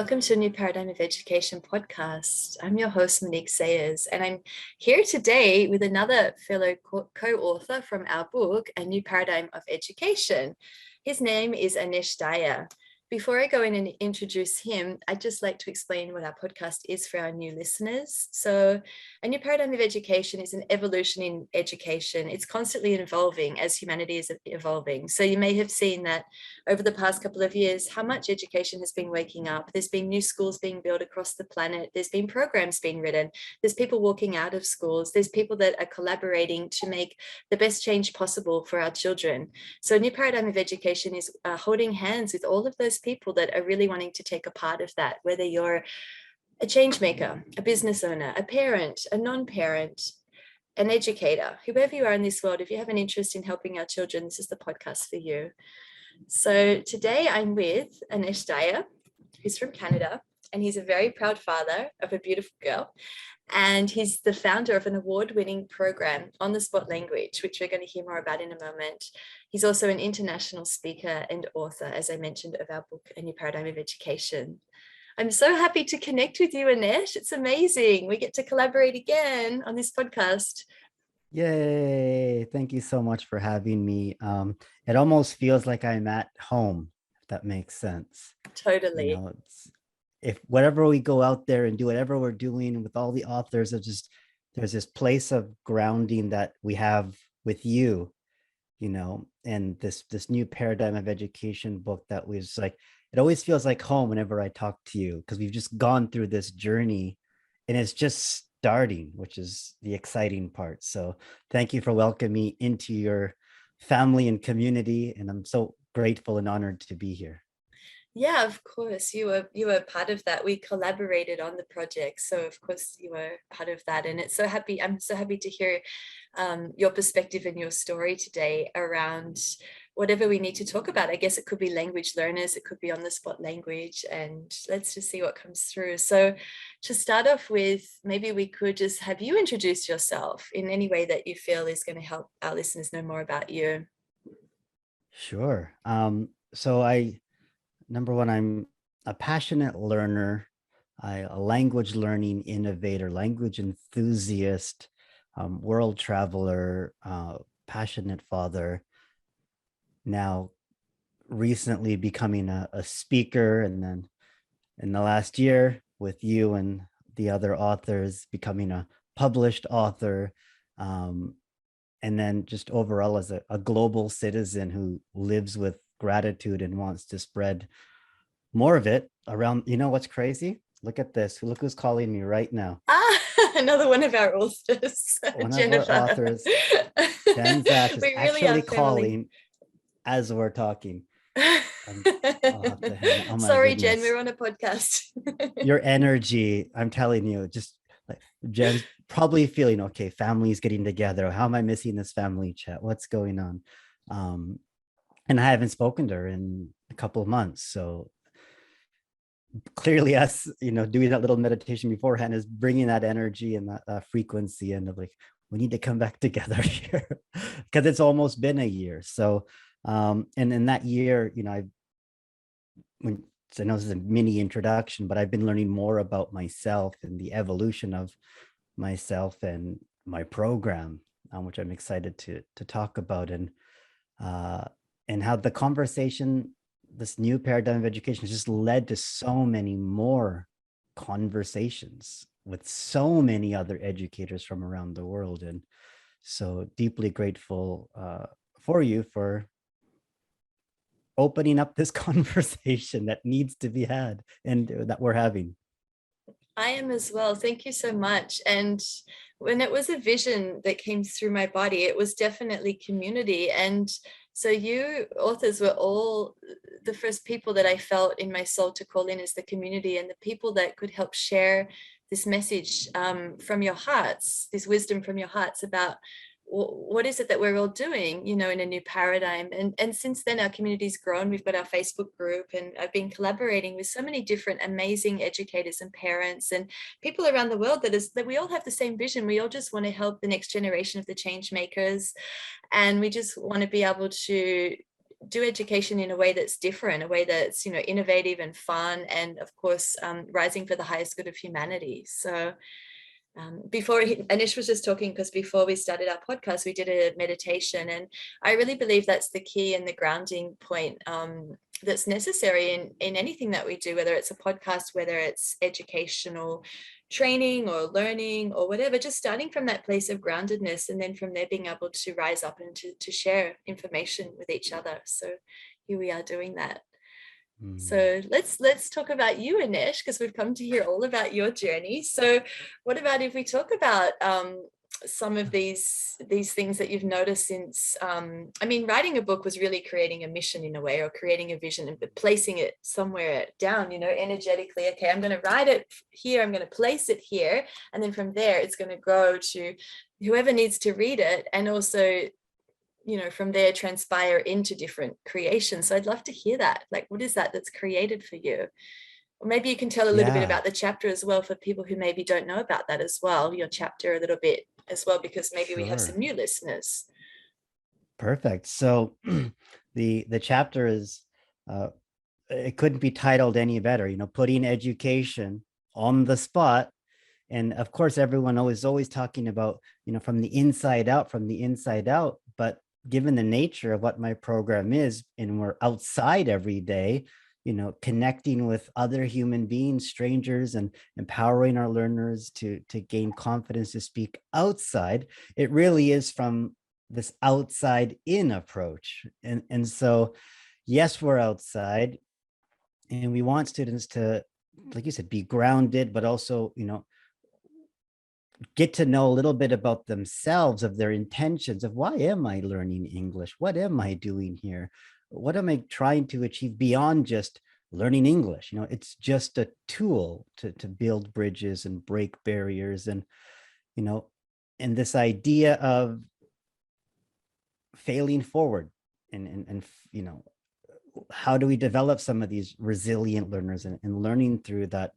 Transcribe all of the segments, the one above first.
Welcome to a New Paradigm of Education podcast. I'm your host, Monique Sayers, and I'm here today with another fellow co-author from our book, A New Paradigm of Education. His name is Anesh Daya. Before I go in and introduce him, I'd just like to explain what our podcast is for our new listeners. So, A New Paradigm of Education is an evolution in education. It's constantly evolving as humanity is evolving. So you may have seen that over the past couple of years, how much education has been waking up. There's been new schools being built across the planet. There's been programs being written. There's people walking out of schools. There's people that are collaborating to make the best change possible for our children. So A New Paradigm of Education is holding hands with all of those people that are really wanting to take a part of that, whether you're a change maker, a business owner, a parent, a non-parent, an educator, whoever you are in this world. If you have an interest in helping our children, this is the podcast for you. So today I'm with Anesh Daya, who's from Canada, and he's a very proud father of a beautiful girl. And he's the founder of an award-winning program, On the Spot Language, which we're going to hear more about in a moment. He's also an international speaker and author, as I mentioned, of our book, A New Paradigm of Education. I'm so happy to connect with you, Anesh. It's amazing. We get to collaborate again on this podcast. Yay. Thank you so much for having me. It almost feels like I'm at home, if that makes sense. Totally. You know, if whatever we go out there and do whatever we're doing with all the authors, there's this place of grounding that we have with you, and this new paradigm of education book that was like, it always feels like home whenever I talk to you, because we've just gone through this journey and it's just starting, which is the exciting part. So thank you for welcoming me into your family and community. And I'm so grateful and honored to be here. Yeah, of course. You were part of that. We collaborated on the project. So of course you were part of that. And I'm so happy to hear your perspective and your story today around whatever we need to talk about. I guess it could be language learners, it could be on the spot language, and let's just see what comes through. So to start off with, maybe we could just have you introduce yourself in any way that you feel is going to help our listeners know more about you. Sure. Number one, I'm a passionate learner, a language learning innovator, language enthusiast, world traveler, passionate father. Now, recently becoming a speaker, and then in the last year with you and the other authors, becoming a published author, and then just overall as a global citizen who lives with gratitude and wants to spread more of it around. You know what's crazy? Look at this. Look who's calling me right now. Another one of our authors. One Jennifer. of our authors. Jen Zach is actually calling as we're talking. I'll have to hang. Oh my Sorry, goodness. Jen, we're on a podcast. Your energy, I'm telling you, just like Jen's probably feeling, okay, family's getting together. How am I missing this family chat? What's going on? And I haven't spoken to her in a couple of months. So clearly us, doing that little meditation beforehand is bringing that energy and that frequency, and of like, we need to come back together here because it's almost been a year. So, and in that year, I know this is a mini introduction, but I've been learning more about myself and the evolution of myself and my program, which I'm excited to talk about, and how the conversation, this new paradigm of education, has just led to so many more conversations with so many other educators from around the world. And so deeply grateful for you for opening up this conversation that needs to be had and that we're having. I am as well. Thank you so much. And when it was a vision that came through my body, it was definitely community. And so you authors were all the first people that I felt in my soul to call in as the community, and the people that could help share this message from your hearts, this wisdom from your hearts about what is it that we're all doing, in a new paradigm. And since then, our community's grown. We've got our Facebook group, and I've been collaborating with so many different amazing educators and parents and people around the world that we all have the same vision. We all just want to help the next generation of the change makers. And we just want to be able to do education in a way that's different, a way that's, you know, innovative and fun, and of course, rising for the highest good of humanity. So before Anish was just talking, because before we started our podcast, we did a meditation, and I really believe that's the key and the grounding point that's necessary in anything that we do, whether it's a podcast, whether it's educational training or learning or whatever, just starting from that place of groundedness, and then from there being able to rise up and to share information with each other. So here we are doing that. So let's talk about you, Anesh, because we've come to hear all about your journey. So what about if we talk about some of these things that you've noticed since, I mean, writing a book was really creating a mission in a way, or creating a vision and placing it somewhere down, you know, energetically. Okay, I'm going to write it here, I'm going to place it here, and then from there it's going to go to whoever needs to read it, and also, you know, from there transpire into different creations. So I'd love to hear that. Like, what is that that's created for you? Or maybe you can tell a little bit about the chapter as well, for people who maybe don't know about that as well, your chapter a little bit as well, because maybe we have some new listeners. Perfect. So the chapter is, it couldn't be titled any better, you know, putting education on the spot. And of course, everyone is always talking about, you know, from the inside out. But given the nature of what my program is, and we're outside every day, you know, connecting with other human beings, strangers, and empowering our learners to gain confidence to speak outside, it really is from this outside in approach. And so, yes, we're outside, and we want students to, like you said, be grounded, but also, you know, get to know a little bit about themselves, of their intentions, of why am I learning English? What am I doing here? What am I trying to achieve beyond just learning English? You know, it's just a tool to build bridges and break barriers. And, you know, and this idea of failing forward, and you know, how do we develop some of these resilient learners, and learning through that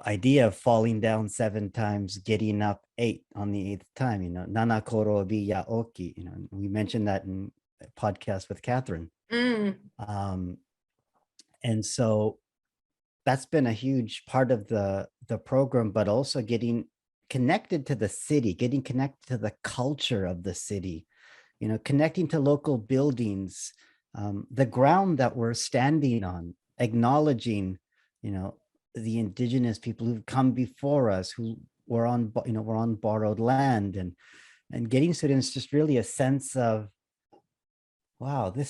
idea of falling down 7 times, getting up 8 on the 8th time, you know, nana korobi ya oki, you know, we mentioned that in a podcast with Catherine. And so that's been a huge part of the program, but also getting connected to the city, getting connected to the culture of the city, you know, connecting to local buildings, the ground that we're standing on, acknowledging, you know, the indigenous people who've come before us, who were on, you know, we're on borrowed land, and getting students just really a sense of, wow, the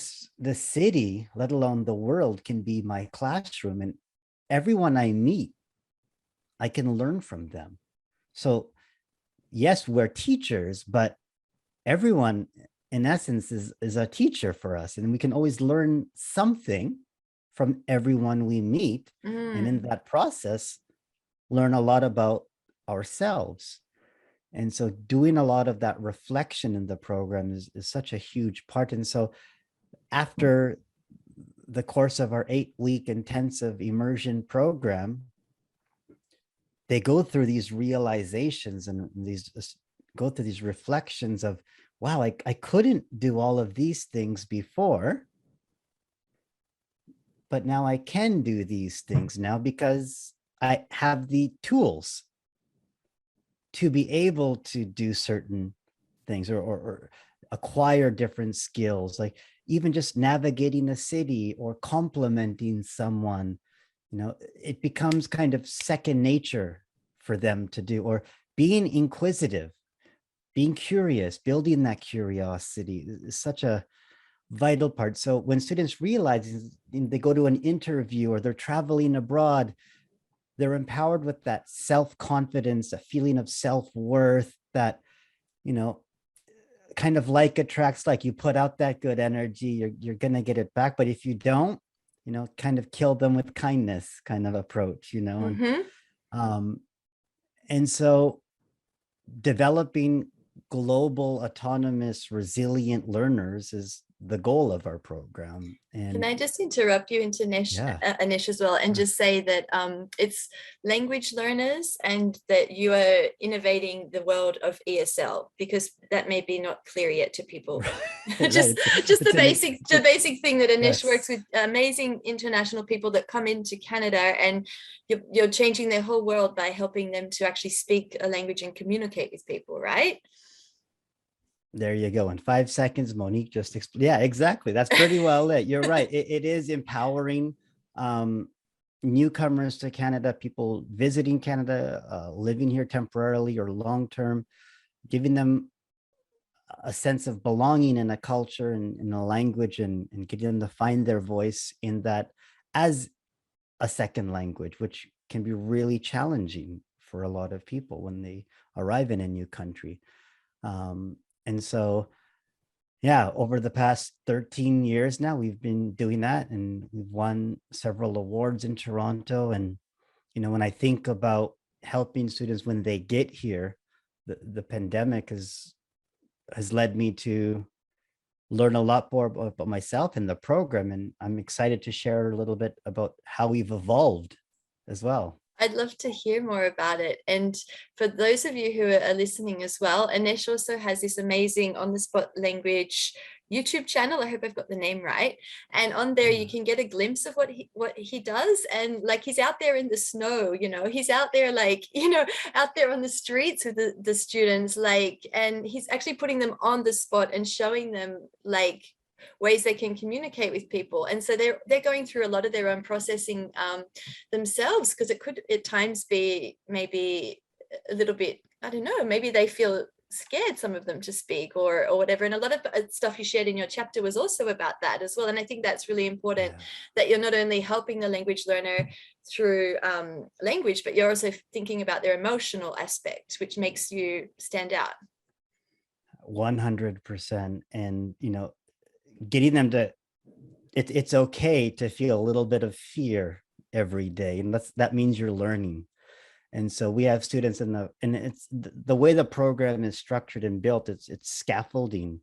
city, let alone the world, can be my classroom, and everyone I meet, I can learn from them. So yes, we're teachers, but everyone in essence is a teacher for us, and we can always learn something from everyone we meet. And in that process, learn a lot about ourselves. And so doing a lot of that reflection in the program is such a huge part. And so after the course of our 8-week intensive immersion program, they go through these realizations, and go through these reflections of, wow, I couldn't do all of these things before, but now I can do these things now because I have the tools to be able to do certain things, or acquire different skills, like even just navigating a city or complimenting someone. You know, it becomes kind of second nature for them to do, or being inquisitive, being curious, building that curiosity is such a vital part. So when students realize, they go to an interview or they're traveling abroad, they're empowered with that self-confidence, a feeling of self-worth that, you know, kind of like attracts like. You put out that good energy, you're going to get it back. But if you don't, you know, kind of kill them with kindness kind of approach, you know. And so developing global, autonomous, resilient learners is the goal of our program. Can And I just interrupt you into yeah, Anesh as well, and sure. just say that it's language learners, and that you are innovating the world of ESL, because that may be not clear yet to people. Right. Just It's the basic thing that Anesh works yes. with amazing international people that come into Canada, and you're changing their whole world by helping them to actually speak a language and communicate with people, right? There you go. In 5 seconds, Monique just yeah, exactly. That's pretty well it. You're right. It is empowering um, newcomers to Canada, people visiting Canada, living here temporarily or long term, giving them a sense of belonging in a culture and in a language, and getting them to find their voice in that as a second language, which can be really challenging for a lot of people when they arrive in a new country. Um, and so, yeah, over the past 13 years now, we've been doing that, and we've won several awards in Toronto. And, when I think about helping students when they get here, the pandemic has led me to learn a lot more about myself in the program. And I'm excited to share a little bit about how we've evolved as well. I'd love to hear more about it. And for those of you who are listening as well, Anesh also has this amazing on the spot language YouTube channel. I hope I've got the name right. And on there you can get a glimpse of what he does. And like, he's out there in the snow, he's out there like, out there on the streets with the students, like, and he's actually putting them on the spot and showing them like ways they can communicate with people. And so they're going through a lot of their own processing themselves, because it could at times be maybe a little bit, I don't know, maybe they feel scared, some of them, to speak or whatever. And a lot of stuff you shared in your chapter was also about that as well. And I think that's really important, Yeah. that you're not only helping the language learner through language, but you're also thinking about their emotional aspect, which makes you stand out. 100%. And, getting them to, it's okay to feel a little bit of fear every day. And that means you're learning. And so we have students and it's the way the program is structured and built, it's scaffolding.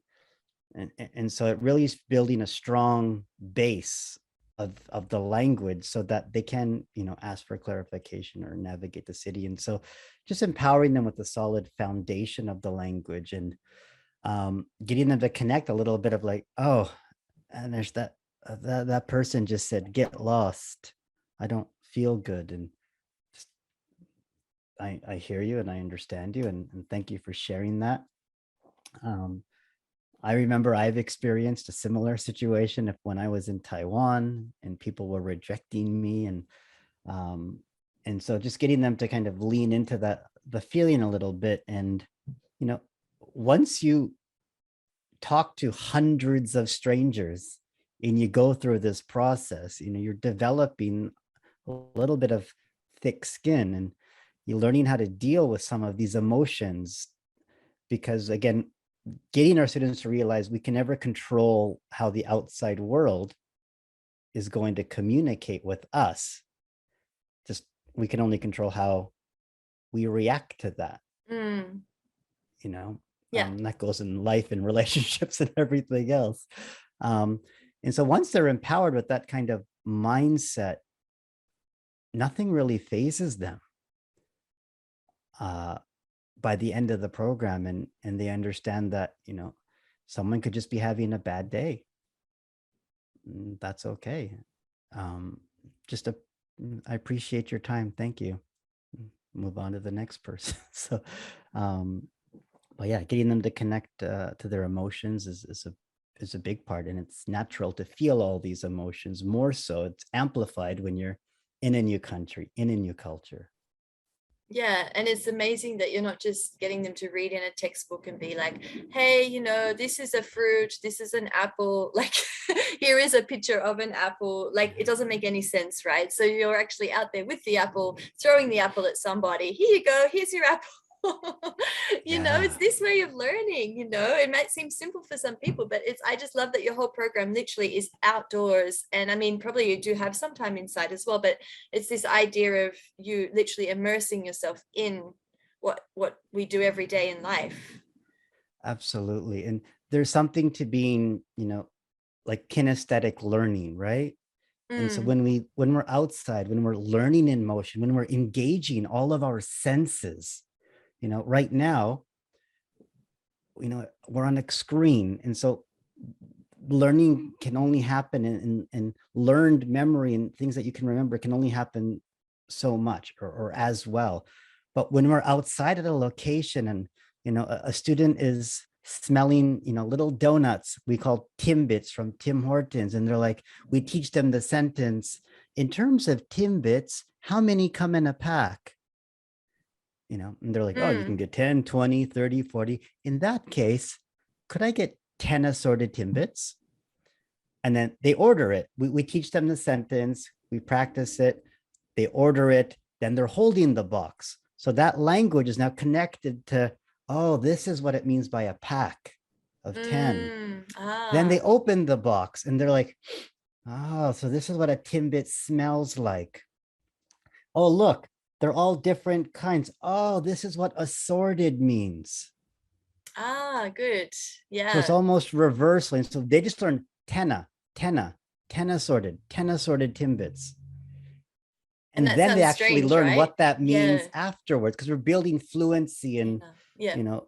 And so it really is building a strong base of the language so that they can, ask for clarification or navigate the city. And so just empowering them with the solid foundation of the language, and getting them to connect a little bit of like, oh, and there's that person just said, get lost. I don't feel good. And just, I hear you and I understand you. And thank you for sharing that. Um, I remember I've experienced a similar situation when I was in Taiwan and people were rejecting me. Um, and so just getting them to kind of lean into the feeling a little bit. And, once you talk to hundreds of strangers and you go through this process, you're developing a little bit of thick skin, and you're learning how to deal with some of these emotions. Because again, getting our students to realize we can never control how the outside world is going to communicate with us. Just we can only control how we react to that. Mm, You know, yeah. that goes in life and relationships and everything else. Um, and so once they're empowered with that kind of mindset, nothing really phases them by the end of the program, and they understand that someone could just be having a bad day. That's okay. Um, just a, I appreciate your time. Thank you. Move on to the next person. So, but yeah, getting them to connect to their emotions is a big part, and it's natural to feel all these emotions. More so, it's amplified when you're in a new country, in a new culture. Yeah, and it's amazing that you're not just getting them to read in a textbook and be like, hey, this is a fruit, this is an apple, like here is a picture of an apple. Like, it doesn't make any sense, right? So you're actually out there with the apple, throwing the apple at somebody. Here you go, here's your apple. It's Yeah. this way of learning. It might seem simple for some people, but I just love that your whole program literally is outdoors. And I mean, probably you do have some time inside as well, but it's this idea of you literally immersing yourself in what we do every day in life. Absolutely. And there's something to being, like kinesthetic learning, right? And so Mm, when we're outside, when we're learning in motion, when we're engaging all of our senses, right now, we're on a screen. And so learning can only happen in learned memory, and things that you can remember can only happen so much, or as well. But when we're outside at a location, and a student is smelling little donuts we call Timbits from Tim Hortons, and they're like, we teach them the sentence, in terms of Timbits, how many come in a pack? And they're like, oh, you can mm. get 10, 20, 30, 40. In that case, could I get 10 assorted Timbits? And then they order it. We teach them the sentence, we practice it, they order it, then they're holding the box. So that language is now connected to, oh, this is what it means by a pack of 10. Then they Ah, open the box and they're like, oh, so this is what a Timbit smells like. Oh, look, they're all different kinds. Oh, this is what assorted means. good. So it's Yeah. almost reversal. And so they just learn tenna, 10 assorted Timbits. And And that then they sounds actually strange, learn right? what that Yeah. means afterwards, because we're building fluency. And, Yeah. Yeah. you know,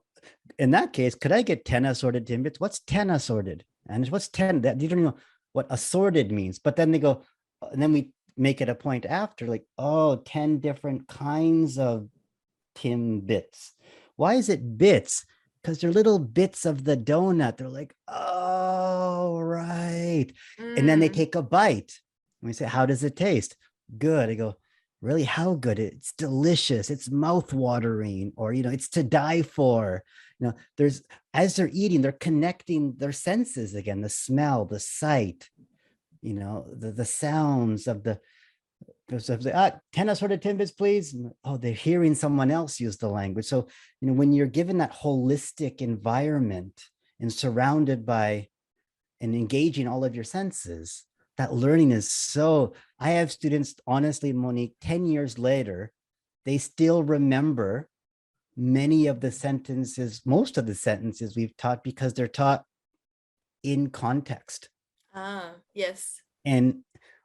in that case, could I get 10 assorted Timbits? What's 10 assorted? And what's 10? That you don't know what assorted means. But then they go, and then we make it a point after, like, oh, 10 different kinds of Timbits. Why is it bits? Because they're little bits of the donut. They're like, oh, right. And then they Mm, take a bite. And we say, how does it taste? Good. I go, really? How good? It's delicious. It's mouth-watering, or, it's to die for. There's, as they're eating, they're connecting their senses again, the smell, the sight, the sounds of the, so if they, 10 assorted Timbits, please. Oh, they're hearing someone else use the language. So, when you're given that holistic environment and surrounded by and engaging all of your senses, that learning is so, I have students, honestly, Monique, 10 years later, they still remember many of the sentences, most of the sentences we've taught, because they're taught in context. yes. And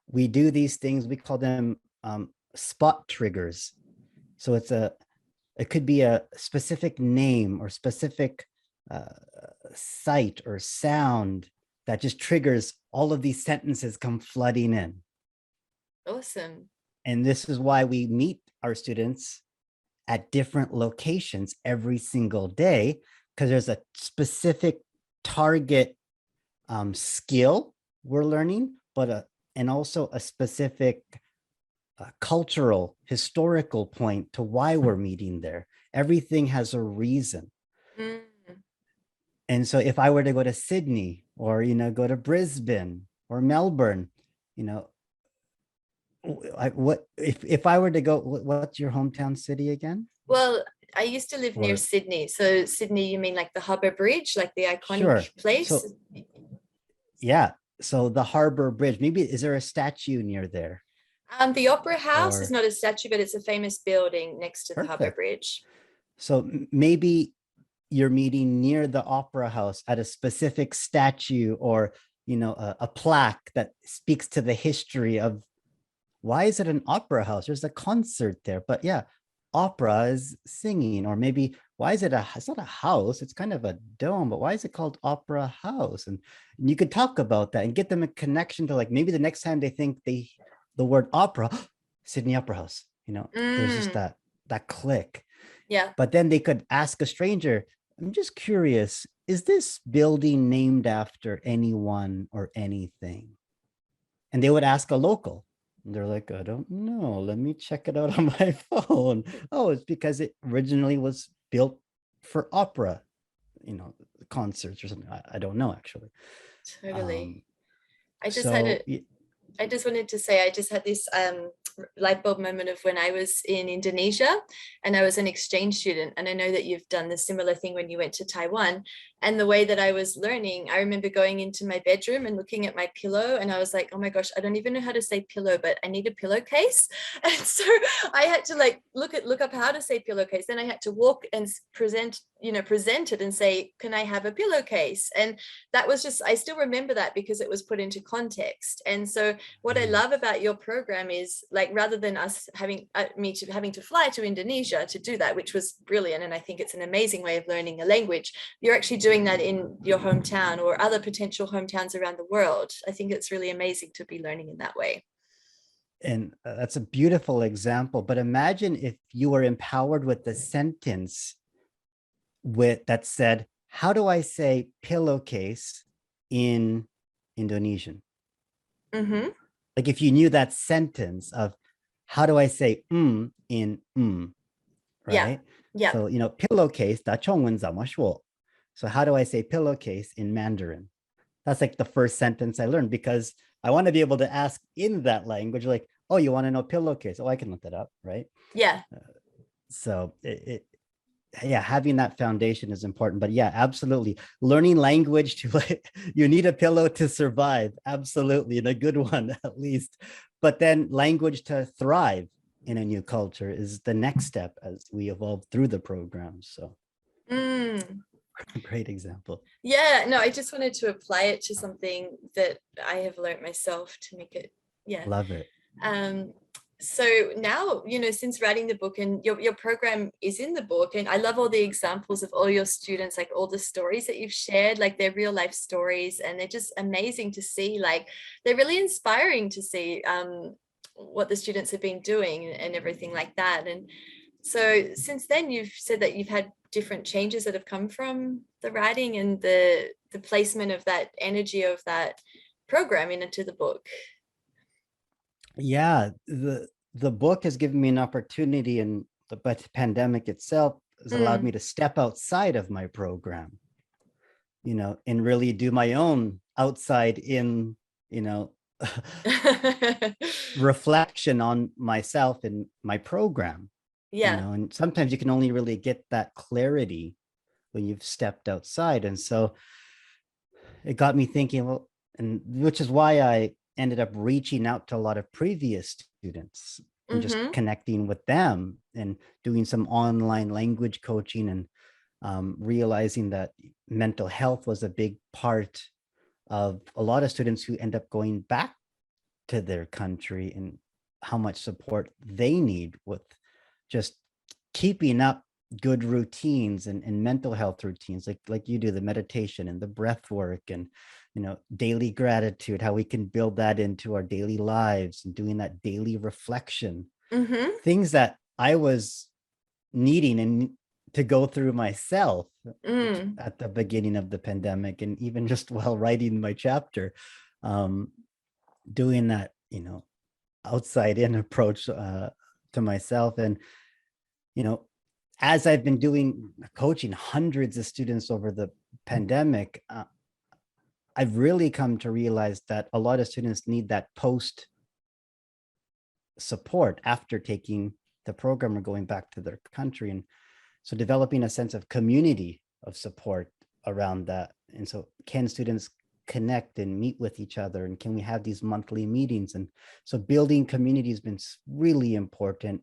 we do these things, we call them spot triggers. So it could be a specific name or specific uh, sight or sound that just triggers all of these sentences come flooding in. Awesome. And this is why we meet our students at different locations every single day, because there's a specific target skill we're learning, but and also a specific cultural, historical point to why we're meeting there. Everything has a reason. Mm. And so if I were to go to Sydney, or, go to Brisbane or Melbourne, you know, what if I were to go, what's your hometown city again? Well, I used to live near Or Sydney. So Sydney, you mean like the Harbour Bridge, like the sure. iconic place? So yeah. So the Harbor Bridge, maybe, is there a statue near there? The Opera House is Or not a statue, but it's a famous building next to the Harbour perfect. Bridge. So maybe you're meeting near the Opera House at a specific statue, or, a plaque that speaks to the history of, why is it an opera house? There's a concert there. But yeah, opera is singing. Or maybe, why is it's not a house, it's kind of a dome, but why is it called Opera House? And you could talk about that and get them a connection to, like, maybe the next time they think the word opera, Sydney Opera House, there's just Mm, that click. yeah. But then they could ask a stranger, I'm just curious, is this building named after anyone or anything? And they would ask a local. And they're like, I don't know. Let me check it out on my phone. Oh, it's because it originally was built for opera, concerts or something. I don't know, actually. Totally. I just had So it. I just wanted to say I just had this light bulb moment of when I was in Indonesia and I was an exchange student. And I know that you've done the similar thing when you went to Taiwan. And the way that I was learning, I remember going into my bedroom and looking at my pillow, and I was like, oh my gosh, I don't even know how to say pillow, but I need a pillowcase. And so I had to like look up how to say pillowcase. Then I had to walk and present it and say, can I have a pillowcase? And that was just, I still remember that because it was put into context. And so what I love about your program is, like, rather than us having having to fly to Indonesia to do that, which was brilliant, and I think it's an amazing way of learning a language, you're actually doing that in your hometown or other potential hometowns around the world. I think it's really amazing to be learning in that way. And that's a beautiful example. But imagine if you were empowered with the sentence that said, how do I say pillowcase in Indonesian? Mm-hmm. Like if you knew that sentence of how do I say in Yeah. right? Yeah. So, pillowcase, 打中文怎么说? So how do I say pillowcase in Mandarin? That's like the first sentence I learned, because I want to be able to ask in that language, like, oh, you want to know pillowcase? Oh, I can look that up, right? Yeah. So yeah, having that foundation is important. But yeah, absolutely. Learning language you need a pillow to survive. Absolutely. And a good one, at least. But then language to thrive in a new culture is the next step as we evolve through the program. So great example. Yeah, no, I just wanted to apply it to something that I have learned myself to make it, Love it. So now, since writing the book, and your program is in the book, and I love all the examples of all your students, like all the stories that you've shared, like they're real life stories, and they're just amazing to see. Like they're really inspiring to see what the students have been doing and everything like that. And so since then, you've said that you've had different changes that have come from the writing and the placement of that energy of that program into the book. Yeah, the book has given me an opportunity, and the pandemic itself has allowed me to step outside of my program, and really do my own outside in, reflection on myself and my program. Yeah. And sometimes you can only really get that clarity when you've stepped outside. And so it got me thinking, well, and which is why I ended up reaching out to a lot of previous students and just connecting with them and doing some online language coaching, and realizing that mental health was a big part of a lot of students who end up going back to their country, and how much support they need with just keeping up good routines and mental health routines, like you do, the meditation and the breath work, and daily gratitude, how we can build that into our daily lives, and doing that daily reflection, things that I was needing and to go through myself at the beginning of the pandemic, and even just while writing my chapter, doing that outside in approach to myself. And as I've been doing coaching hundreds of students over the pandemic, I've really come to realize that a lot of students need that post support after taking the program or going back to their country. And so developing a sense of community of support around that. And so can students connect and meet with each other, and can we have these monthly meetings? And so building community has been really important.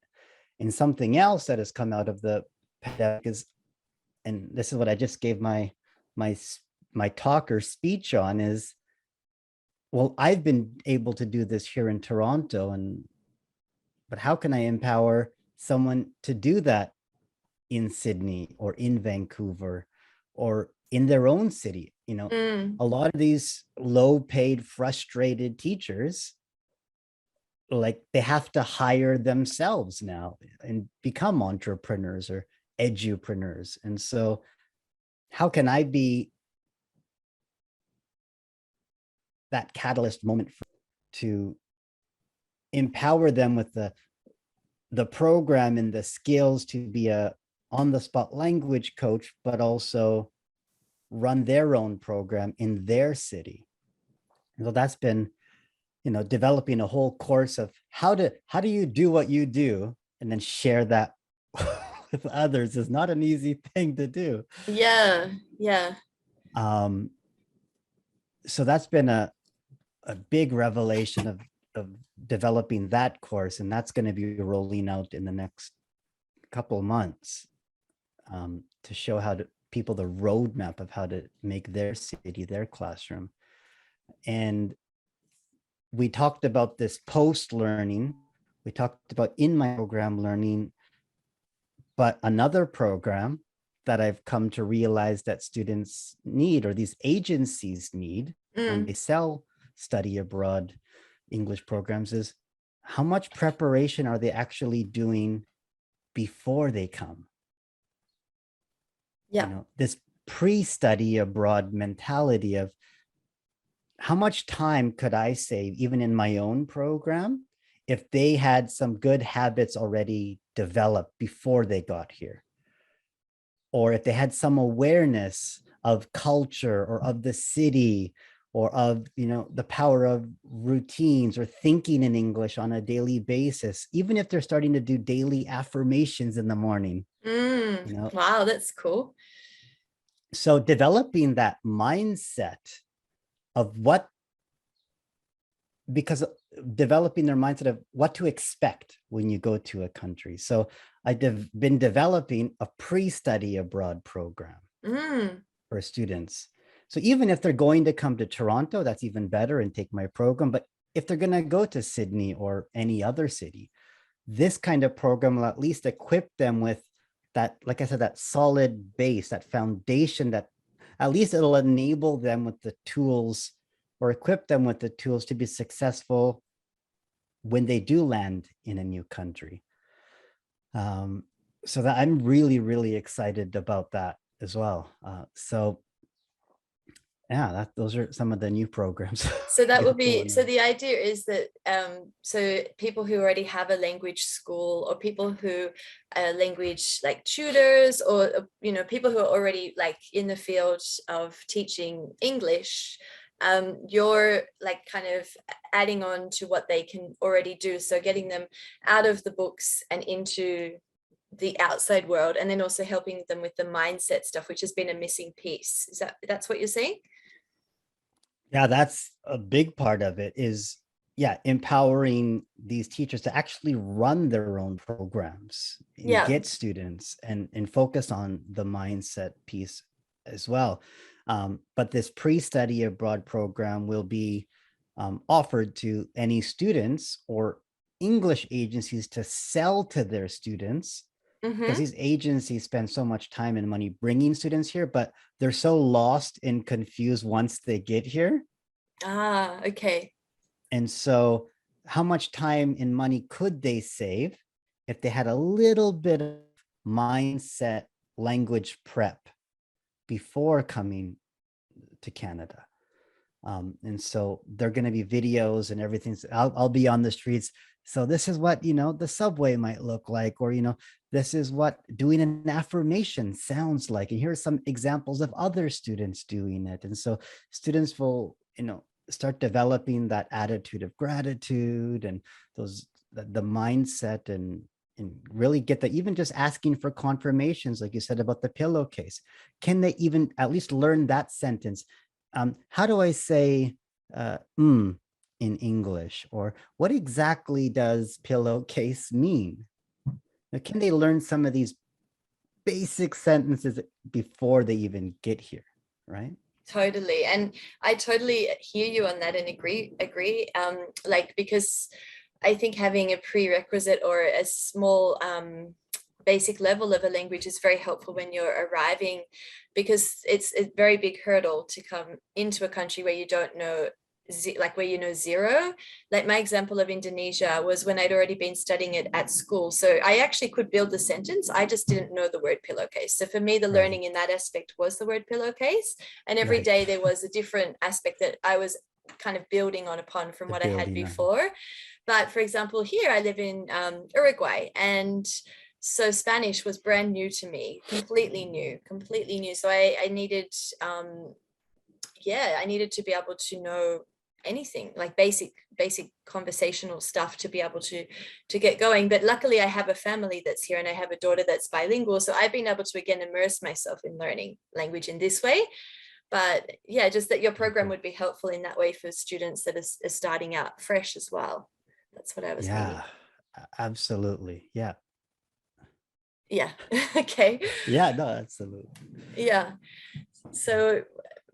And something else that has come out of the pandemic is, and this is what I just gave my talk or speech on, is, well, I've been able to do this here in Toronto, but how can I empower someone to do that in Sydney or in Vancouver or in their own city? A lot of these low paid, frustrated teachers, like, they have to hire themselves now and become entrepreneurs or edupreneurs. And so how can I be that catalyst moment to empower them with the program and the skills to be a on-the-spot language coach, but also run their own program in their city? And so that's been, developing a whole course of how do you do what you do and then share that with others is not an easy thing to do. Yeah. Um, so that's been a big revelation of developing that course, and that's going to be rolling out in the next couple of months, to show people the roadmap of how to make their city, their classroom. And we talked about this post learning. We talked about in my program learning, but another program that I've come to realize that students need, or these agencies need, when they sell study abroad English programs, is how much preparation are they actually doing before they come? Yeah. You know, this pre-study abroad mentality of how much time could I save, even in my own program, if they had some good habits already developed before they got here? Or if they had some awareness of culture or of the city, or of, you know, the power of routines or thinking in English on a daily basis, even if they're starting to do daily affirmations in the morning, you know. Wow, that's cool. So developing that mindset of what, because developing their mindset of what to expect when you go to a country. So I've been developing a pre-study abroad program for students. So even if they're going to come to Toronto, that's even better, and take my program. But if they're going to go to Sydney or any other city, this kind of program will at least equip them with that, like I said, that solid base, that foundation, that at least it'll enable them with the tools, or equip them with the tools to be successful when they do land in a new country. So that I'm really, really excited about that as well. So yeah, those are some of the new programs. So that would be, so the idea is that so people who already have a language school, or people who are language like tutors, or you know, people who are already like in the field of teaching English, you're like kind of adding on to what they can already do, so getting them out of the books and into the outside world, and then also helping them with the mindset stuff, which has been a missing piece. That's what you're saying? Yeah, that's a big part of it, is empowering these teachers to actually run their own programs and get students, and focus on the mindset piece as well. But this pre-study abroad program will be offered to any students or English agencies to sell to their students, because these agencies spend so much time and money bringing students here, but they're so lost and confused once they get here. Okay. And so how much time and money could they save if they had a little bit of mindset language prep before coming to Canada? And so they're going to be videos and everything. So I'll be on the streets. So this is what, you know, the subway might look like, or, you know, this is what doing an affirmation sounds like. And here's some examples of other students doing it. And so students will, you know, start developing that attitude of gratitude, and the mindset, and really get that, even just asking for confirmations, like you said about the pillowcase. Can they even at least learn that sentence? How do I say in English? Or what exactly does pillowcase mean? Now, can they learn some of these basic sentences before they even get here, right? Totally. And I totally hear you on that and agree. Like, because I think having a prerequisite or a small basic level of a language is very helpful when you're arriving, because it's a very big hurdle to come into a country where you don't know, like where you know zero. Like my example of Indonesia was when I'd already been studying it at school, so I actually could build the sentence, I just didn't know the word pillowcase. So for me, the learning in that aspect was the word pillowcase, and every day there was a different aspect that I was kind of building upon from what I had before. But for example, here I live in Uruguay, and so Spanish was brand new to me, completely new. So I needed I needed to be able to know anything, like basic conversational stuff, to be able to get going. But luckily I have a family that's here, and I have a daughter that's bilingual, so I've been able to again immerse myself in learning language in this way. But yeah, just that your program would be helpful in that way for students that are starting out fresh as well. That's what I was meaning. Yeah, absolutely. Yeah. Yeah. Okay. Yeah, no, absolutely. Yeah. So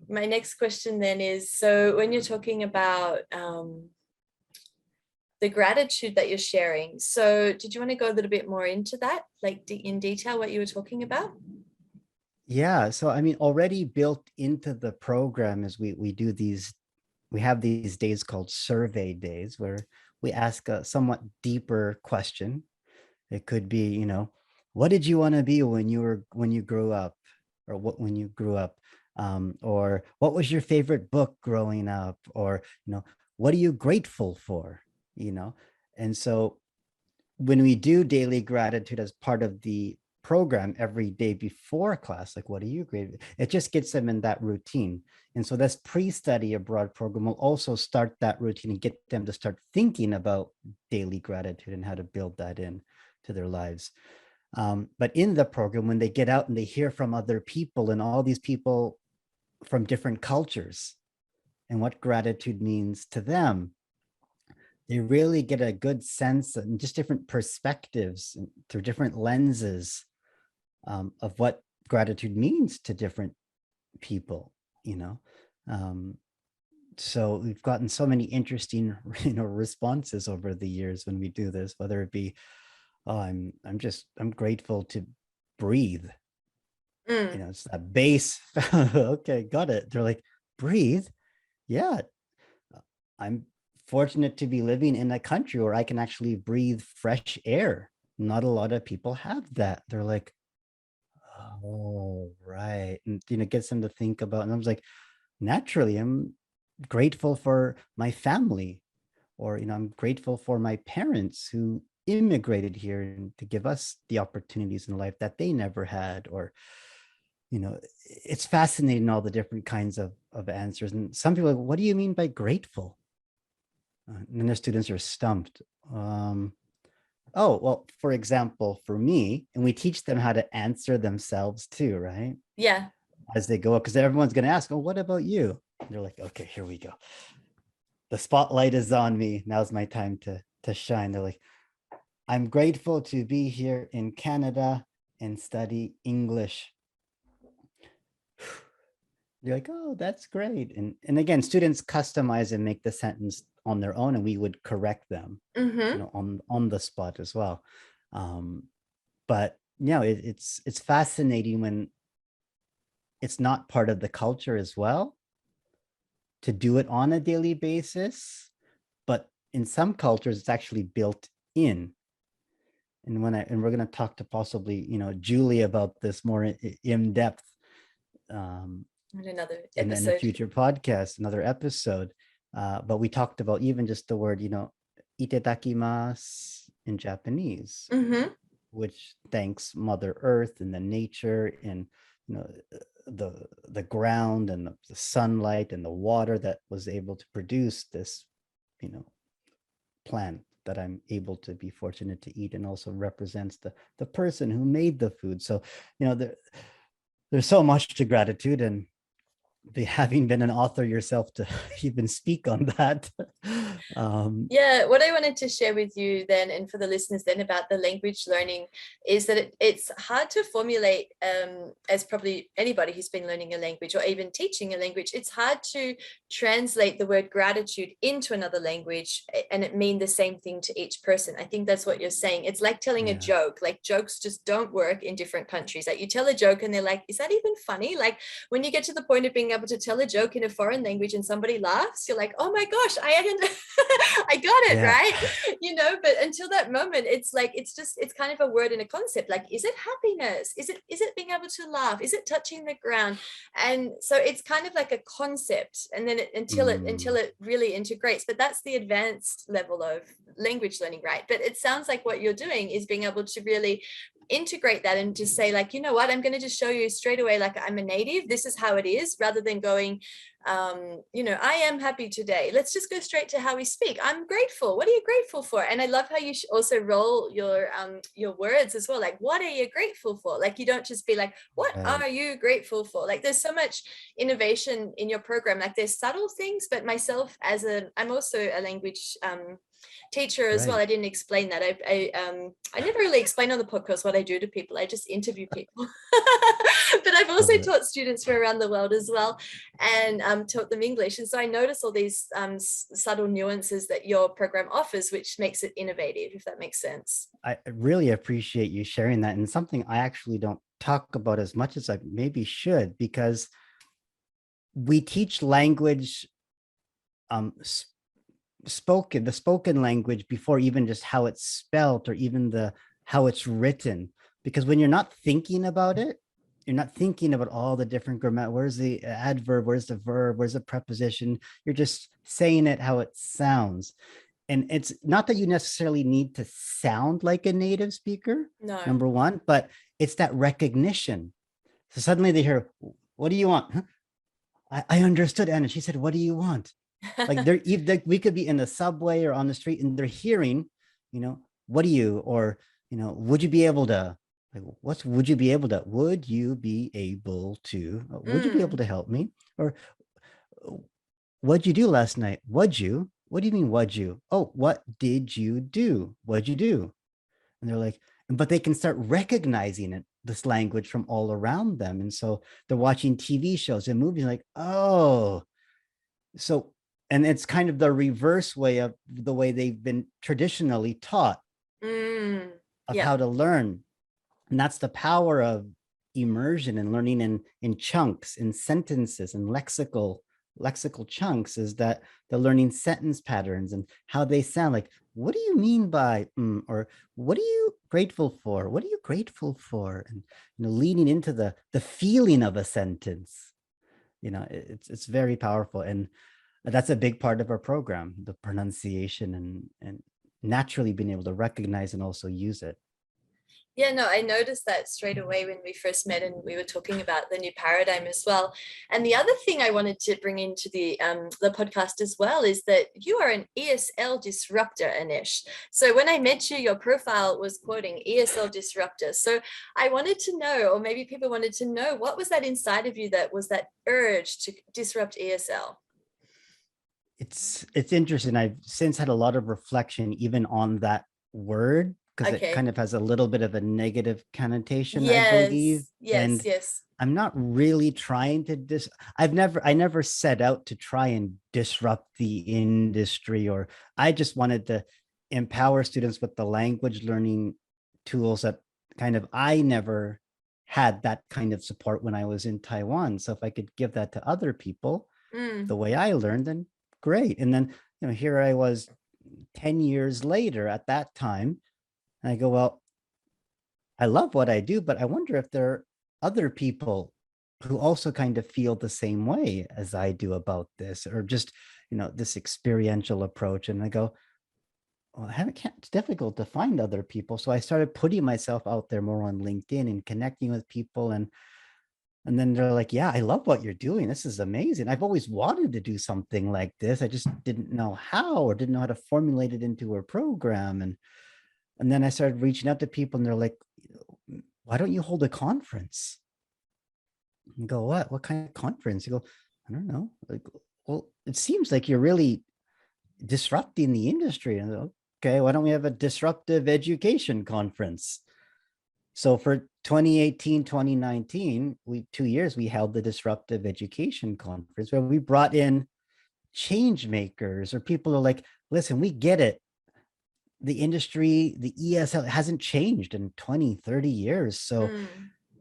my next question then is, so when you're talking about the gratitude that you're sharing, so did you want to go a little bit more into that, like in detail what you were talking about? Yeah, so I mean, already built into the program is we have these days called survey days where we ask a somewhat deeper question. It could be, what did you want to be when you grew up, or what when you grew up, or what was your favorite book growing up, or what are you grateful for, you know? And so when we do daily gratitude as part of the program every day before class, like what are you grateful, it just gets them in that routine. And so this pre-study abroad program will also start that routine and get them to start thinking about daily gratitude and how to build that in to their lives. But in the program, when they get out and they hear from other people and all these people from different cultures and what gratitude means to them, they really get a good sense and just different perspectives through different lenses, of what gratitude means to different people, you know. Um, so we've gotten so many interesting, responses over the years when we do this, whether it be, oh, I'm grateful to breathe. It's that base. Okay, got it. They're like, breathe. Yeah, I'm fortunate to be living in a country where I can actually breathe fresh air. Not a lot of people have that. They're like, oh, right. And, gets them to think about, and I was like, naturally, I'm grateful for my family, or, I'm grateful for my parents who immigrated here and to give us the opportunities in life that they never had, or, it's fascinating, all the different kinds of answers. And some people are like, what do you mean by grateful? And then the students are stumped. Oh, well, for example, for me, and we teach them how to answer themselves too, right? Yeah. As they go up, because everyone's going to ask, oh, what about you? And they're like, okay, here we go. The spotlight is on me. Now's my time to shine. They're like, I'm grateful to be here in Canada and study English. You're like, oh, that's great. And again, students customize and make the sentence on their own, and we would correct them, on the spot as well. But it's fascinating when it's not part of the culture as well to do it on a daily basis, but in some cultures it's actually built in. And we're going to talk to possibly Julie about this more in depth, in another in episode. a future podcast, another episode. But we talked about even just the word, itadakimasu in Japanese, which thanks Mother Earth and the nature and the ground and the sunlight and the water that was able to produce this, plant that I'm able to be fortunate to eat, and also represents the person who made the food. So, there's so much to gratitude, and having been an author yourself to even speak on that. Yeah, what I wanted to share with you then, and for the listeners then, about the language learning is that it's hard to formulate, as probably anybody who's been learning a language or even teaching a language, it's hard to translate the word gratitude into another language and it mean the same thing to each person. I think that's what you're saying. It's like telling a joke. Like, jokes just don't work in different countries. Like, you tell a joke and they're like, is that even funny? Like, when you get to the point of being able to tell a joke in a foreign language and somebody laughs, you're like, oh my gosh, I got it, right? But until that moment, it's like, it's kind of a word and a concept. Like, is it happiness? Is it being able to laugh? Is it touching the ground? And so it's kind of like a concept, and then until it really integrates. But that's the advanced level of language learning, right? But it sounds like what you're doing is being able to really integrate that and just say like, you know what, I'm going to just show you straight away, like I'm a native, this is how it is, rather than going, you know, I am happy today. Let's just go straight to how we speak. I'm grateful. What are you grateful for? And I love how you also roll your words as well. Like, what are you grateful for? Like, you don't just be like, what Right. are you grateful for? Like, there's so much innovation in your program. Like, there's subtle things, but myself I'm also a language teacher as well. Right. I didn't explain that. I never really explain on the podcast what I do to people. I just interview people. But I've also Love it. taught students from around the world as well, and taught them English. And so I notice all these subtle nuances that your program offers, which makes it innovative, if that makes sense. I really appreciate you sharing that, and something I actually don't talk about as much as I maybe should, because we teach language, the spoken language, before even just how it's spelt or even the how it's written. Because when you're not thinking about it, you're not thinking about all the different grammar. Where's the adverb? Where's the verb? Where's the preposition? You're just saying it how it sounds. And it's not that you necessarily need to sound like a native speaker, No. number one, but it's that recognition. So suddenly they hear, what do you want? Huh? I understood, Anna. She said, what do you want? Like we could be in the subway or on the street and they're hearing, you know, what do you, or, you know, would you be able to, like, would you be able to, would you be able to, would you be able to help me? Or what'd you do last night? Would you? What do you mean, would you? Oh, what did you do? What'd you do? And they're like, but they can start recognizing it, this language from all around them. And so they're watching TV shows and movies like, oh, so, and it's kind of the reverse way of the way they've been traditionally taught of Yeah. how to learn. And that's the power of immersion and learning in chunks, in sentences and lexical chunks, is that the learning sentence patterns and how they sound. Like, what do you mean by or what are you grateful for? What are you grateful for? And, you know, leaning into the feeling of a sentence, you know, it's very powerful. And that's a big part of our program, the pronunciation and naturally being able to recognize and also use it. Yeah, no, I noticed that straight away when we first met and we were talking about the new paradigm as well. And the other thing I wanted to bring into the podcast as well is that you are an ESL disruptor, Anesh. So when I met you, your profile was quoting ESL disruptor. So I wanted to know, or maybe people wanted to know, what was that inside of you that was that urge to disrupt ESL? It's interesting. I've since had a lot of reflection even on that word, because it Okay. kind of has a little bit of a negative connotation, I believe. Yes, yes, And yes. I'm not really trying to I never set out to try and disrupt the industry, or I just wanted to empower students with the language learning tools that kind of I never had that kind of support when I was in Taiwan. So if I could give that to other people the way I learned, then great. And then, you know, here I was 10 years later at that time, and I go, well, I love what I do, but I wonder if there are other people who also kind of feel the same way as I do about this, or just, you know, this experiential approach. And I go, well, it's difficult to find other people. So I started putting myself out there more on LinkedIn and connecting with people. And then they're like, yeah, I love what you're doing. This is amazing. I've always wanted to do something like this. I just didn't know how, or didn't know how to formulate it into a program. And then I started reaching out to people and they're like, why don't you hold a conference? And go, what? What kind of conference? You go, I don't know. Like, well, it seems like you're really disrupting the industry. And go, okay, why don't we have a disruptive education conference? So for 2018, 2019, 2 years, we held the Disruptive Education Conference, where we brought in change makers or people who are like, listen, we get it. The industry, the ESL hasn't changed in 20, 30 years. So,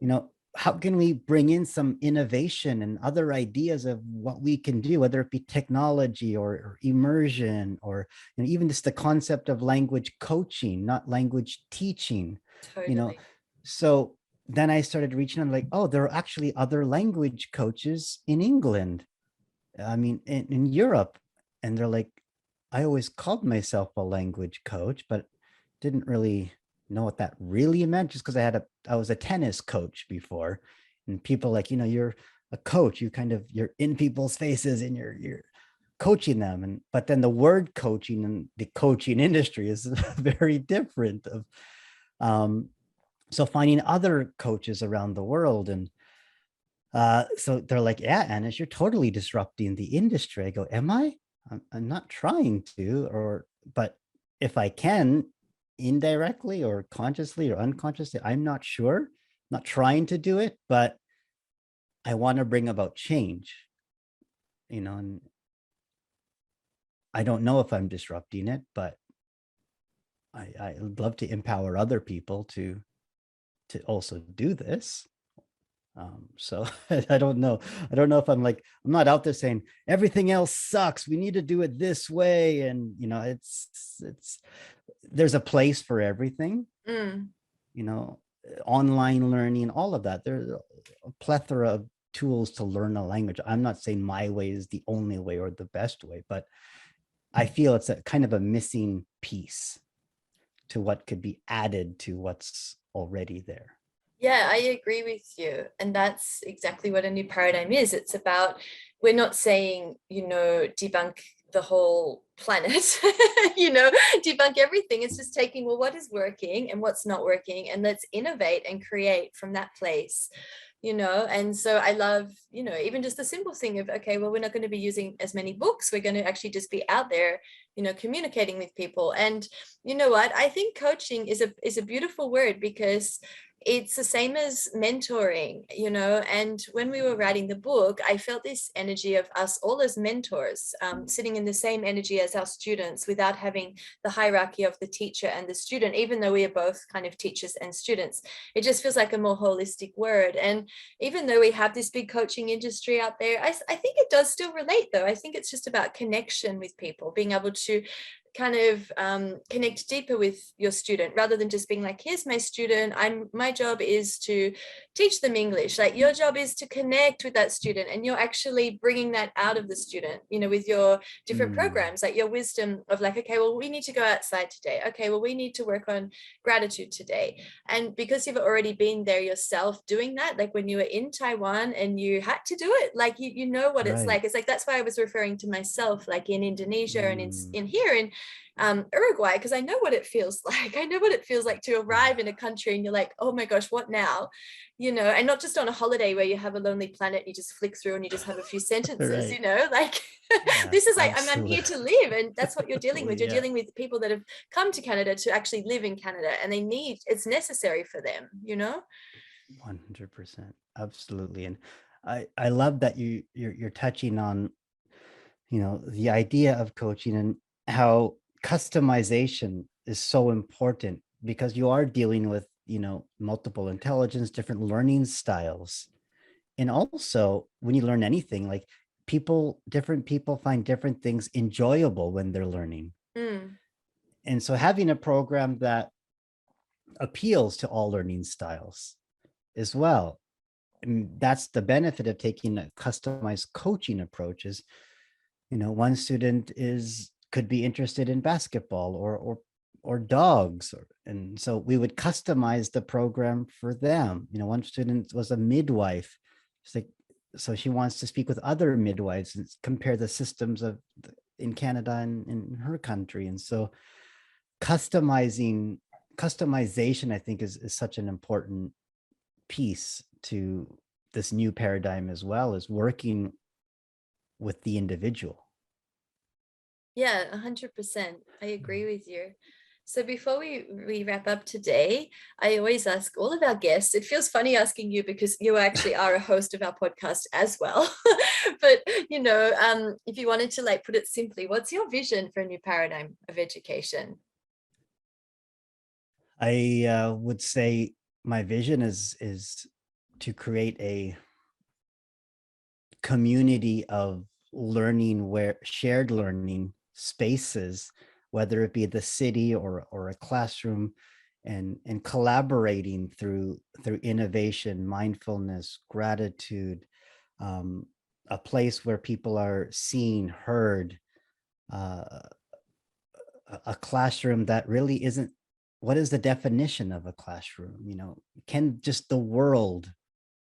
you know, how can we bring in some innovation and other ideas of what we can do, whether it be technology or immersion, or, you know, even just the concept of language coaching, not language teaching, you know. Totally. So then I started reaching out, like, oh, there are actually other language coaches in England. I mean, in Europe. And they're like, I always called myself a language coach, but didn't really know what that really meant, just because I was a tennis coach before, and people like, you're a coach, you're in people's faces and you're coaching them. And but then the word coaching and the coaching industry is very different of so finding other coaches around the world. And so they're like, yeah, Anish, you're totally disrupting the industry. I go, am I? I'm not trying to, but if I can, indirectly or consciously or unconsciously, I'm not sure. I'm not trying to do it, but I want to bring about change, and I don't know if I'm disrupting it, but I would love to empower other people to also do this. So I don't know. I don't know if I'm not out there saying everything else sucks. We need to do it this way. And it's there's a place for everything, Mm. you know, online learning, all of that. There's a plethora of tools to learn a language. I'm not saying my way is the only way or the best way, but I feel it's a kind of a missing piece to what could be added to what's already there. Yeah, I agree with you. And that's exactly what a new paradigm is. It's about, we're not saying, debunk the whole planet, debunk everything. It's just taking, well, what is working and what's not working, and let's innovate and create from that place. And so I love, even just the simple thing of, okay, well, we're not going to be using as many books, we're going to actually just be out there, communicating with people. And you know what, I think coaching is a beautiful word, because it's the same as mentoring, and when we were writing the book, I felt this energy of us all as mentors, sitting in the same energy as our students, without having the hierarchy of the teacher and the student, even though we are both kind of teachers and students. It just feels like a more holistic word. And even though we have this big coaching industry out there, I think it does still relate, though. I think it's just about connection with people, being able to kind of connect deeper with your student, rather than just being like, here's my student, my job is to teach them English. Like, your job is to connect with that student, and you're actually bringing that out of the student, with your different programs, like your wisdom of like, okay, well, we need to go outside today, okay, well, we need to work on gratitude today. And because you've already been there yourself doing that, like when you were in Taiwan and you had to do it, like you know what it's Right. like. It's like, that's why I was referring to myself, like in Indonesia and Mm. in here in Uruguay, because I know what it feels like. I know what it feels like to arrive in a country and you're like, oh my gosh, what now? And not just on a holiday where you have a lonely planet, you just flick through and you just have a few sentences, Right. like Yeah, this is like, I'm here absolutely. to live. And that's what you're dealing with. You're Yeah, dealing with people that have come to Canada to actually live in Canada, and it's necessary for them. 100%. Absolutely. And I love that you're touching on, the idea of coaching and how customization is so important, because you are dealing with, multiple intelligence, different learning styles. And also when you learn anything, like different people find different things enjoyable when they're learning. Mm. And so having a program that appeals to all learning styles as well. And that's the benefit of taking a customized coaching approach is, one student could be interested in basketball or dogs. And so we would customize the program for them. One student was a midwife. She's like, so she wants to speak with other midwives and compare the systems in Canada and in her country. And so customization, I think, is such an important piece to this new paradigm, as well as working with the individual. Yeah, 100%. I agree with you. So before we wrap up today, I always ask all of our guests. It feels funny asking you because you actually are a host of our podcast as well. But if you wanted to like put it simply, what's your vision for a new paradigm of education? I would say my vision is to create a community of learning, where shared learning spaces, whether it be the city or a classroom, and collaborating through innovation, mindfulness, gratitude, um, a place where people are seen, heard, uh, a classroom that really isn't what is the definition of a classroom? Can just the world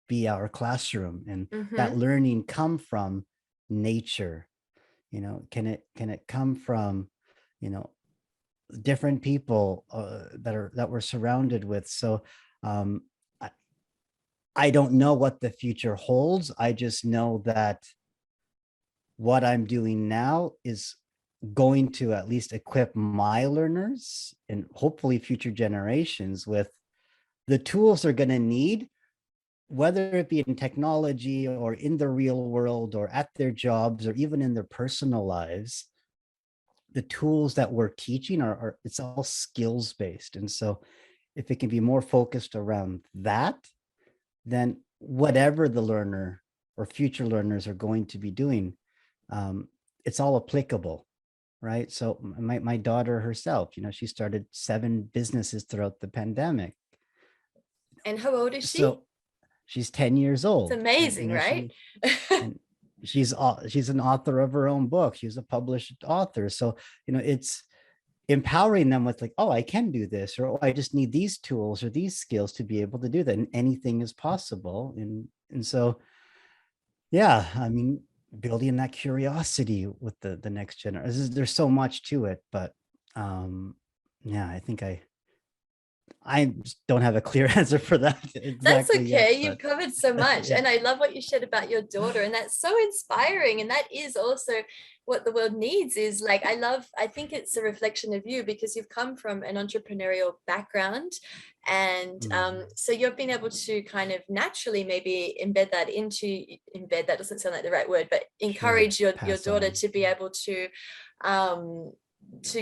be our classroom, and that learning come from nature? Can it come from different people that we're surrounded with? So um I don't know what the future holds. I just know that what I'm doing now is going to at least equip my learners and hopefully future generations with the tools they're going to need, whether it be in technology or in the real world or at their jobs or even in their personal lives. The tools that we're teaching are it's all skills based. And so if it can be more focused around that, then whatever the learner or future learners are going to be doing, it's all applicable, right? So my daughter herself, she started 7 businesses throughout the pandemic. And how old is she? So she's 10 years old. It's amazing, right? And she's an author of her own book. She's a published author. So, it's empowering them with like, oh, I can do this, or oh, I just need these tools or these skills to be able to do that. And anything is possible. And so, yeah, I mean, building that curiosity with the next generation. There's so much to it, but yeah, I think I just don't have a clear answer for that exactly. That's okay. Yet, You've covered so much. Yeah. And I love what you shared about your daughter. And that's so inspiring. And that is also what the world needs, is like, I think it's a reflection of you, because you've come from an entrepreneurial background. And so you've been able to kind of naturally maybe embed that doesn't sound like the right word, but encourage your daughter to be able to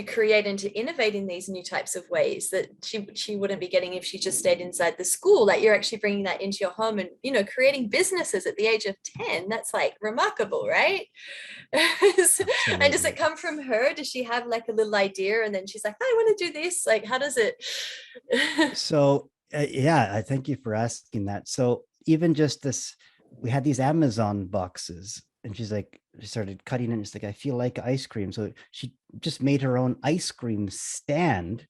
create and to innovate in these new types of ways that she wouldn't be getting if she just stayed inside the school. Like, you're actually bringing that into your home and, creating businesses at the age of 10. That's like remarkable, right? And does it come from her? Does she have like a little idea and then she's like, I want to do this? Like, how does it? So yeah, I thank you for asking that. So even just this, we had these Amazon boxes, and she started cutting it, and it's like, I feel like ice cream. So she just made her own ice cream stand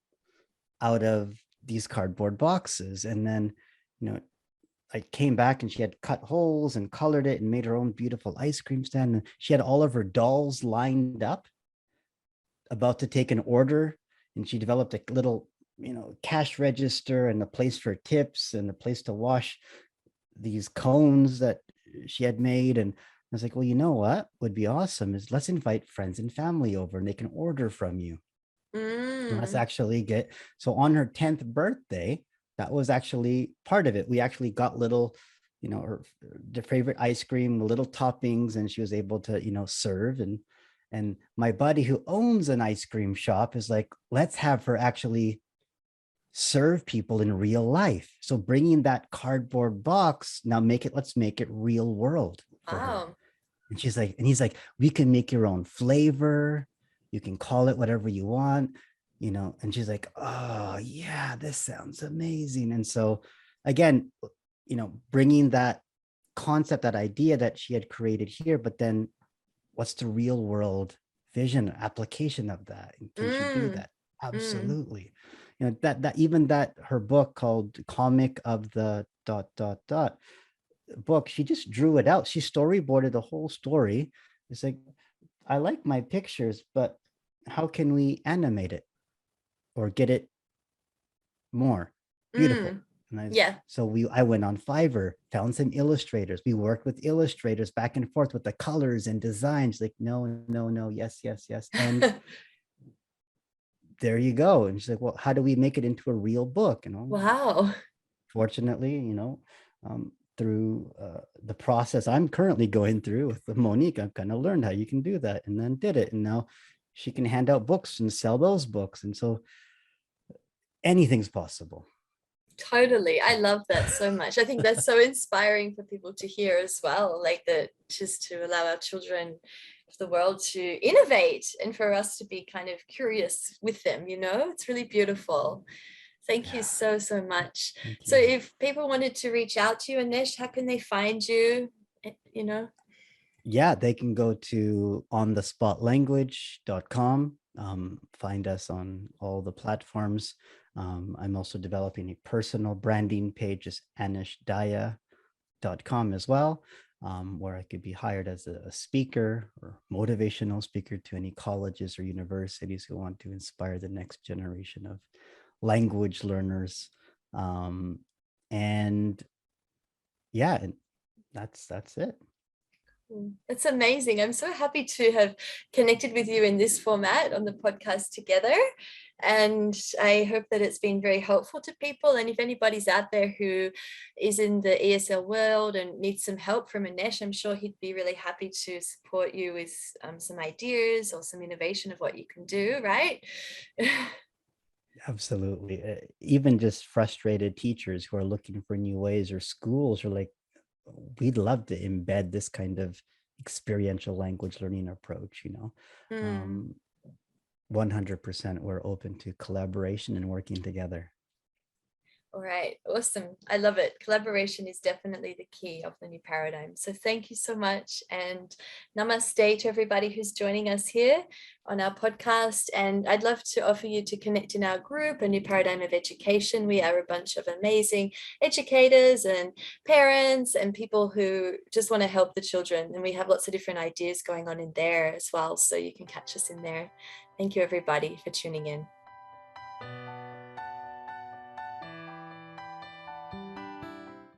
out of these cardboard boxes. And then, I came back and she had cut holes and colored it and made her own beautiful ice cream stand. And she had all of her dolls lined up, about to take an order. And she developed a little, cash register and a place for tips and a place to wash these cones that she had made. And I was like, well, you know what would be awesome is let's invite friends and family over and they can order from you. And let's actually get, so on her 10th birthday, that was actually part of it. We actually got little, her favorite ice cream, little toppings, and she was able to, serve. And my buddy who owns an ice cream shop is like, let's have her actually serve people in real life. So bringing that cardboard box, now let's make it real world for her. And she's like, and he's like, we can make your own flavor. You can call it whatever you want, and she's like, oh yeah, this sounds amazing. And so again, bringing that concept, that idea that she had created here, but then what's the real world vision application of that? And can she do that? Absolutely. That her book called Comic of the ... book, she just drew it out. She storyboarded the whole story. It's like, I like my pictures, but how can we animate it or get it more beautiful? So I went on Fiverr, found some illustrators. We worked with illustrators back and forth with the colors and designs. Like, no, yes. And there you go. And she's like, well, how do we make it into a real book? Wow. Fortunately, through the process I'm currently going through with Monique, I've kind of learned how you can do that, and then did it. And now she can hand out books and sell those books. And so anything's possible. Totally. I love that so much. I think that's so inspiring for people to hear as well, like that, just to allow our children of the world to innovate and for us to be kind of curious with them, it's really beautiful. Thank you so much. So if people wanted to reach out to you, Anesh, how can they find you? Yeah, they can go to onthespotlanguage.com. Find us on all the platforms. I'm also developing a personal branding page, is aneshdaya.com as well, where I could be hired as a speaker or motivational speaker to any colleges or universities who want to inspire the next generation of language learners. And yeah, and that's it. It's amazing. I'm so happy to have connected with you in this format on the podcast together. And I hope that it's been very helpful to people. And if anybody's out there who is in the ESL world and needs some help from Anesh, I'm sure he'd be really happy to support you with some ideas or some innovation of what you can do, right? Absolutely. Even just frustrated teachers who are looking for new ways, or schools are like, we'd love to embed this kind of experiential language learning approach, 100% we're open to collaboration and working together. All right, awesome. I love it. Collaboration is definitely the key of the new paradigm. So thank you so much. And namaste to everybody who's joining us here on our podcast. And I'd love to offer you to connect in our group, A New Paradigm of Education. We are a bunch of amazing educators and parents and people who just want to help the children. And we have lots of different ideas going on in there as well. So you can catch us in there. Thank you, everybody, for tuning in.